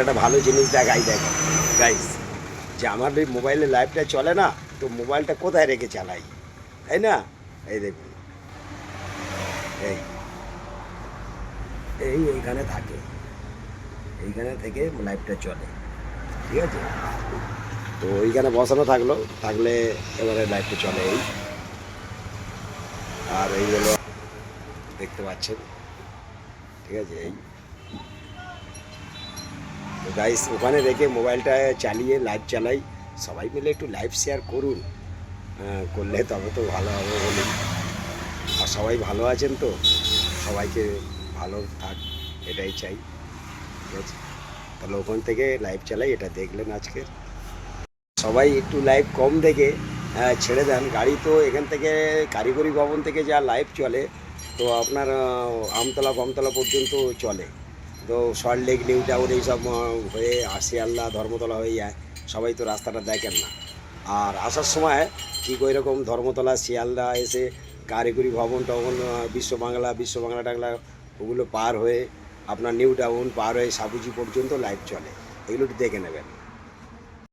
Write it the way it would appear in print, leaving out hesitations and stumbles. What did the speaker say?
একটা ভালো জিনিস দেখাই দেখো গাইস, যে আমার এই মোবাইলে লাইভটা চলে না, তো মোবাইলটা কোথায় রেখে চালাই, তাই না? এই দেখুন, এই এই এইখানে থাকে, এইখানে থেকে লাইভটা চলে, ঠিক আছে? তো এইখানে বসানো থাকলে এবারে লাইভটা চলে এই, আর এই হলো দেখতে পাচ্ছেন, ঠিক আছে? এই তো গাইস ওখানে রেখে মোবাইলটা চালিয়ে লাইভ চালাই। সবাই মিলে একটু লাইভ শেয়ার করুন, করলে তবে তো ভালো হবে বলুন। আর সবাই ভালো আছেন তো? সবাইকে ভালো থাক, এটাই চাই, ঠিক আছে? তাহলে ওখান থেকে লাইভ চালাই, এটা দেখলেন আজকে। সবাই একটু লাইভ কম দেখে ছেড়ে দেন। গাড়ি তো এখান থেকে কারিগরি ভবন থেকে যা লাইভ চলে, তো আপনার আমতলা ফমতলা পর্যন্ত চলে। তো সল্টলেক নিউ টাউন এইসব হয়ে শিয়ালদা ধর্মতলা হয়ে যায়, সবাই তো রাস্তাটা দেখেন না। আর আসার সময় ঠিক ওই রকম ধর্মতলা শিয়ালদা এসে কারিগরি ভবন টবন বিশ্ব বাংলা টাংলা ওগুলো পার হয়ে আপনার নিউ টাউন পার হয়ে সাবুজি পর্যন্ত লাইভ চলে, এগুলো একটু দেখে নেবেন।